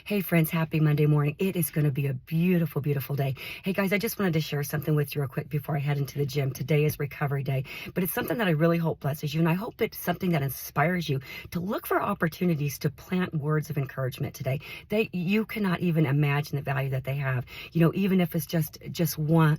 Hey friends, happy Monday morning. It is going to be a beautiful, beautiful day. Hey guys, I just wanted to share something with you real quick before I head into the gym. Today is recovery day, but it's something that I really hope blesses you. And I hope it's something that inspires you to look for opportunities to plant words of encouragement today. You cannot even imagine the value that they have. Even if it's just one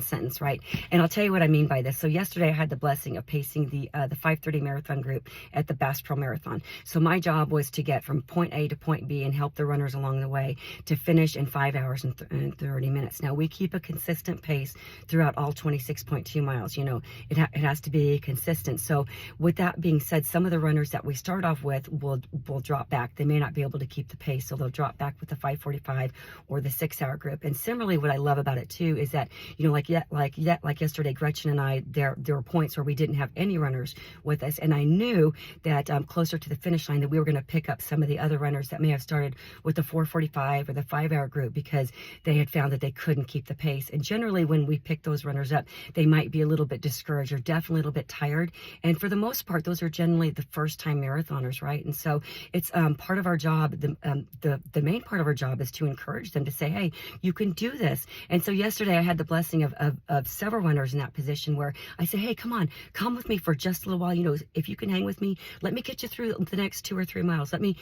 sentence, right? And I'll tell you what I mean by this. So yesterday I had the blessing of pacing the 5:30 marathon group at the Bass Pro Marathon. So my job was to get from point A to point B and help the runners along the way to finish in 5 hours and 30 minutes. Now we keep a consistent pace throughout all 26.2 miles. It has to be consistent. So with that being said, some of the runners that we start off with will drop back. They may not be able to keep the pace, so they'll drop back with the 5:45 or the 6-hour group. And similarly, what I love about it too is that, like yesterday, Gretchen and I, there were points where we didn't have any runners with us, and I knew that closer to the finish line that we were going to pick up some of the other runners that may have started with the 4:45 or the 5-hour group because they had found that they couldn't keep the pace. And generally, when we pick those runners up, they might be a little bit discouraged or definitely a little bit tired. And for the most part, those are generally the first-time marathoners, right? And so it's part of our job. The main part of our job is to encourage them to say, "Hey, you can do this." And so yesterday, I had the blessing of several runners in that position where I said, "Hey, come with me for just a little while. If you can hang with me, let me get you through the next 2 or 3 miles. Let me,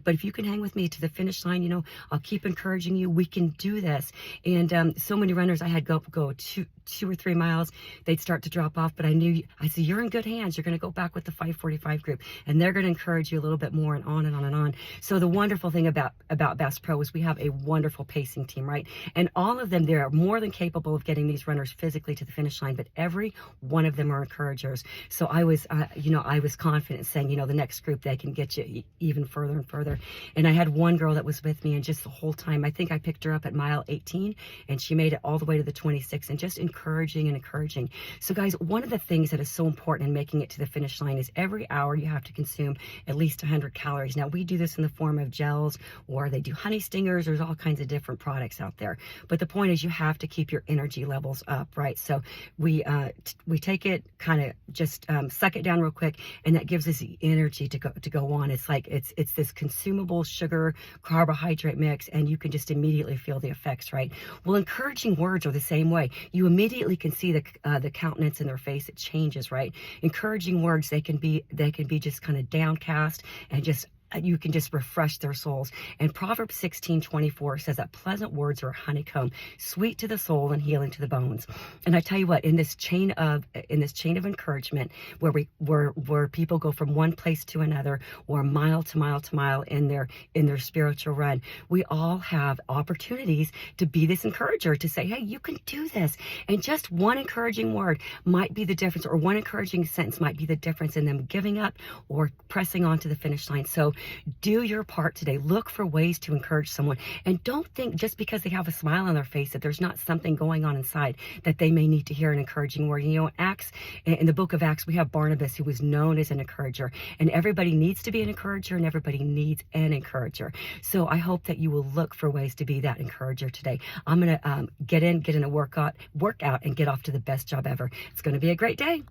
but if you can hang with me to the finish line, I'll keep encouraging you. We can do this." And so many runners I had go 2 or 3 miles, they'd start to drop off, but I said, "You're in good hands. You're going to go back with the 5:45 group, and they're going to encourage you a little bit more," and on and on and on. So the wonderful thing about Bass Pro is we have a wonderful pacing team, right? And all of them, they're more than capable of getting these runners physically to the finish line, but every one of them are encouragers. So I was confident saying, the next group, they can get you even further and further. And I had one girl that was with me, and just the whole time, I think I picked her up at mile 18, and she made it all the way to the 26, and just encouraging. So guys, one of the things that is so important in making it to the finish line is every hour you have to consume at least 100 calories. Now we do this in the form of gels, or they do honey stingers. There's all kinds of different products out there. But the point is you have to keep your energy levels up, right? So we take it, kind of just suck it down real quick, and that gives us the energy to go on. It's like it's this consumable sugar carbohydrate mix, and you can just immediately feel the effects, right? Well, encouraging words are the same way. You immediately can see the countenance in their face. It changes, right? Encouraging words, they can be just kind of downcast, and you can just refresh their souls. And Proverbs 16:24 says that pleasant words are a honeycomb, sweet to the soul and healing to the bones. And I tell you what, in this chain of encouragement, where people go from one place to another, or mile to mile to mile in their spiritual run, we all have opportunities to be this encourager, to say, "Hey, you can do this." And just one encouraging word might be the difference, or one encouraging sentence might be the difference in them giving up or pressing on to the finish line. So do your part today. Look for ways to encourage someone, and don't think just because they have a smile on their face that there's not something going on inside that they may need to hear an encouraging word. In the book of Acts, we have Barnabas, who was known as an encourager, and everybody needs to be an encourager, and everybody needs an encourager. So I hope that you will look for ways to be that encourager today. I'm going to get in a workout and get off to the best job ever. It's going to be a great day.